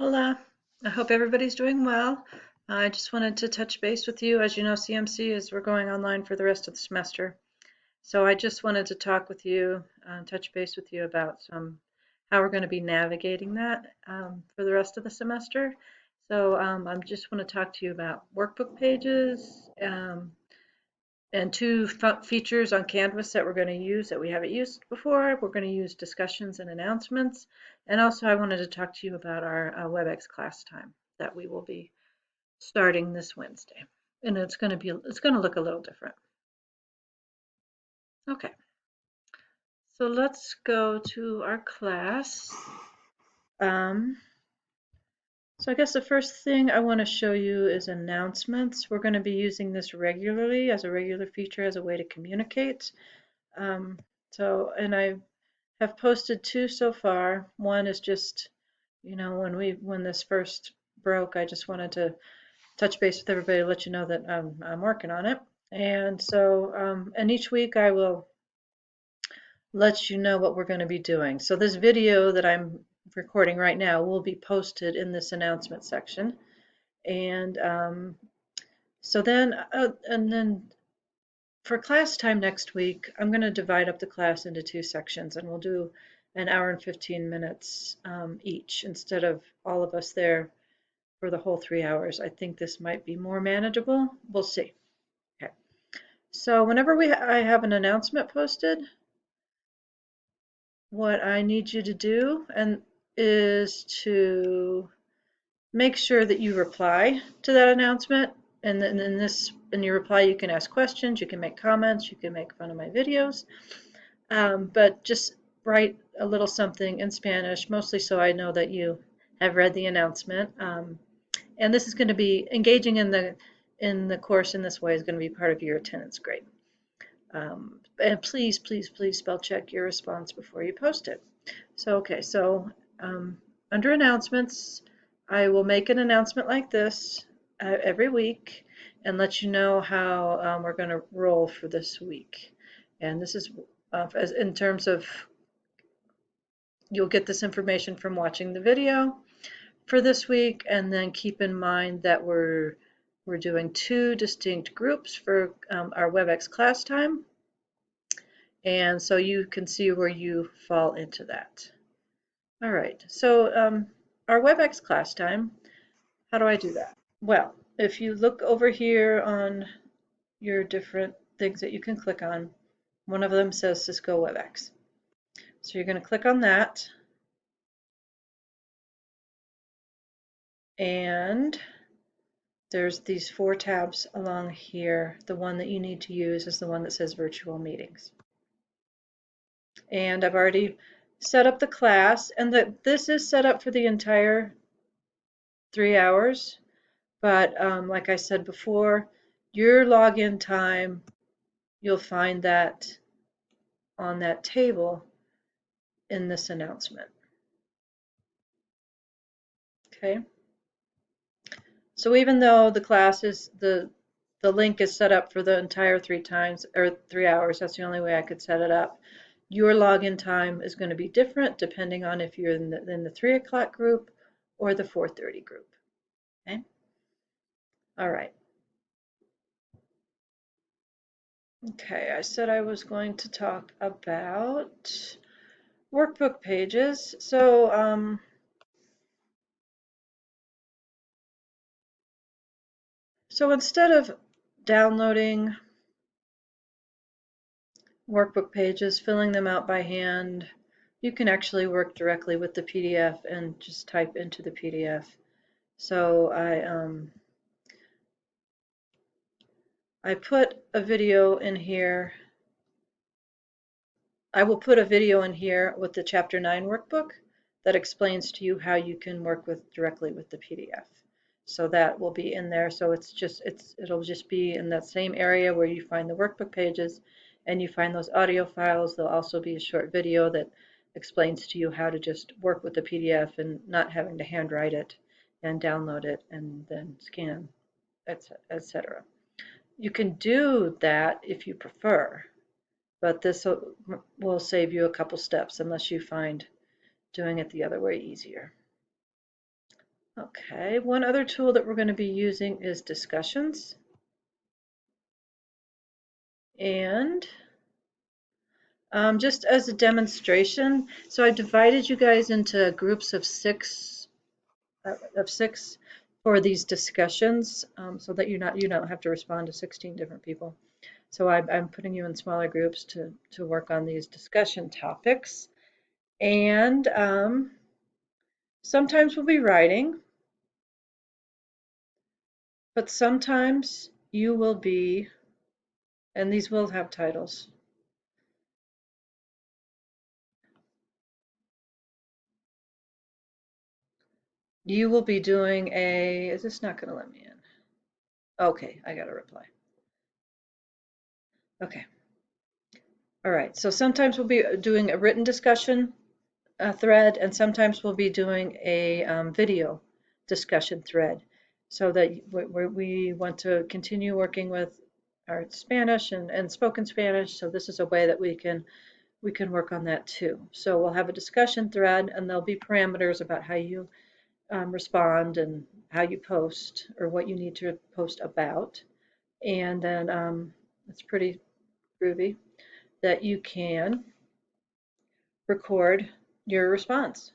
Hola, I hope everybody's doing well. I just wanted to touch base with you. As you know, CMC we're going online for the rest of the semester. So I just wanted to talk with you, touch base with you about how we're going to be navigating that for the rest of the semester. So I just want to talk to you about workbook pages, and two features on Canvas that we're going to use that we haven't used before. We're going to use discussions and announcements. And also I wanted to talk to you about our WebEx class time that we will be starting this Wednesday. And it's going to look a little different. Okay, so let's go to our class. So I guess the first thing I want to show you is announcements. We're going to be using this regularly as a regular feature as a way to communicate. Um, and I have posted two so far. One is just, when this first broke, I just wanted to touch base with everybody to let you know that I'm working on it. And so, and each week I will let you know what we're going to be doing. So this video that I'm recording right now will be posted in this announcement section. And and then for class time next week, I'm going to divide up the class into two sections, and we'll do an hour and 15 minutes each instead of all of us there for the whole 3 hours. I think this might be more manageable. We'll see. Okay. So whenever I have an announcement posted, what I need you to do is to make sure that you reply to that announcement. And then in your reply, you can ask questions, you can make comments, you can make fun of my videos, but just write a little something in Spanish, mostly so I know that you have read the announcement. And this is going to be engaging in the course in this way is going to be part of your attendance grade. And please, please, please spell check your response before you post it. So, okay, so under announcements, I will make an announcement like this every week and let you know how we're going to roll for this week. And this is in terms of, you'll get this information from watching the video for this week, and then keep in mind that we're doing two distinct groups for our WebEx class time, and so you can see where you fall into that. All right, so our WebEx class time, how do I do that? Well, if you look over here on your different things that you can click on, one of them says Cisco WebEx. So you're going to click on that, and there's these four tabs along here. The one that you need to use is the one that says virtual meetings. And I've already set up the class, and this is set up for the entire 3 hours. But like I said before, your login time, you'll find that on that table in this announcement. Okay. So even though the class is the link is set up for the entire 3 hours, that's the only way I could set it up. Your login time is going to be different depending on if you're in the 3 o'clock group or the 4:30 group. Okay. All right. Okay, I said I was going to talk about workbook pages. So instead of downloading workbook pages, filling them out by hand, you can actually work directly with the PDF and just type into the PDF. So I put a video in here. I will put a video in here with the Chapter 9 workbook that explains to you how you can work directly with the PDF. So that will be in there. So it'll just be in that same area where you find the workbook pages and you find those audio files. There'll also be a short video that explains to you how to just work with the PDF and not having to handwrite it and download it and then scan, etc. You can do that if you prefer, but this will save you a couple steps unless you find doing it the other way easier. Okay, one other tool that we're going to be using is discussions. And just as a demonstration, so I divided you guys into groups of six for these discussions, so that you don't have to respond to 16 different people. So I'm putting you in smaller groups to work on these discussion topics. And sometimes we'll be writing, but sometimes you will be, and these will have titles. You will be doing is this not going to let me in? Okay, I got a reply. Okay. All right, so sometimes we'll be doing a written discussion thread, and sometimes we'll be doing a video discussion thread, so that we want to continue working with our Spanish and spoken Spanish. So this is a way that we can work on that too. So we'll have a discussion thread, and there'll be parameters about how you respond and how you post, or what you need to post about. And then it's pretty groovy that you can record your response.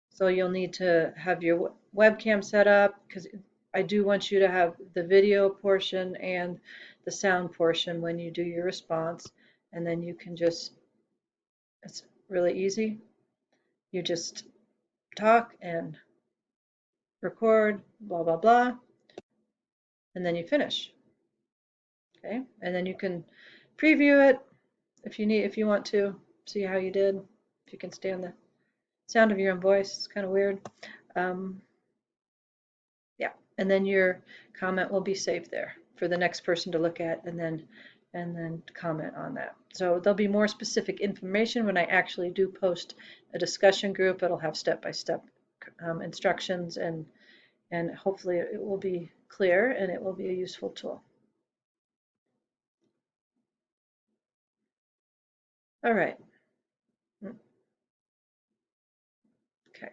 So you'll need to have your webcam set up, because I do want you to have the video portion and the sound portion when you do your response. And then you can just, it's really easy. You just talk and record, blah, blah, blah, and then you finish. Okay, and then you can preview it if you want to see how you did, if you can stand the sound of your own voice. It's kind of weird. Yeah, and then your comment will be saved there for the next person to look at, and then comment on that. So there'll be more specific information when I actually do post a discussion group. It'll have step-by-step instructions, and hopefully it will be clear and it will be a useful tool. All right. Okay.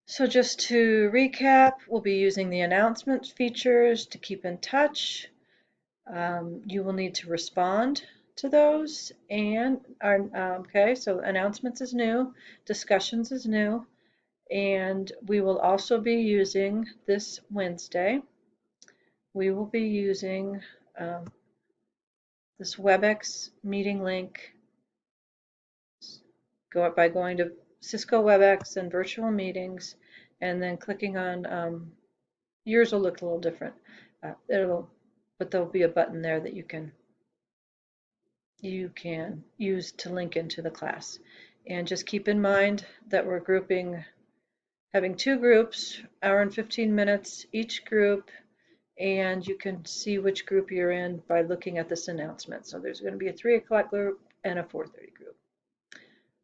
So just to recap, we'll be using the announcement features to keep in touch. You will need to respond to those, and okay, so announcements is new, discussions is new, and we will also be using this Wednesday. We will be using this WebEx meeting link by going to Cisco WebEx and virtual meetings, and then clicking on yours will look a little different. But there'll be a button there that you can use to link into the class. And just keep in mind that we're having two groups, hour and 15 minutes each group, and you can see which group you're in by looking at this announcement. So there's going to be a 3 o'clock group and a 4:30 group.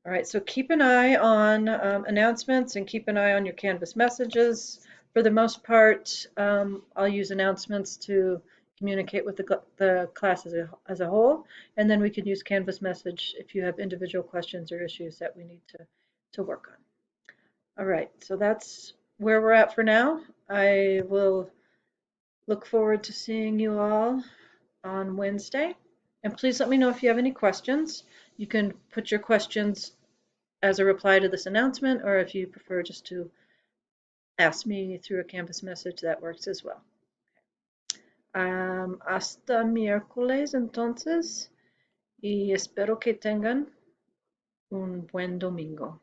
All right, so keep an eye on announcements, and keep an eye on your Canvas messages. For the most part, I'll use announcements to communicate with the class as a whole, and then we can use Canvas message if you have individual questions or issues that we need to work on. All right, so that's where we're at for now. I will look forward to seeing you all on Wednesday. And please let me know if you have any questions. You can put your questions as a reply to this announcement, or if you prefer just to ask me through a Canvas message, that works as well. Hasta miércoles entonces, y espero que tengan un buen domingo.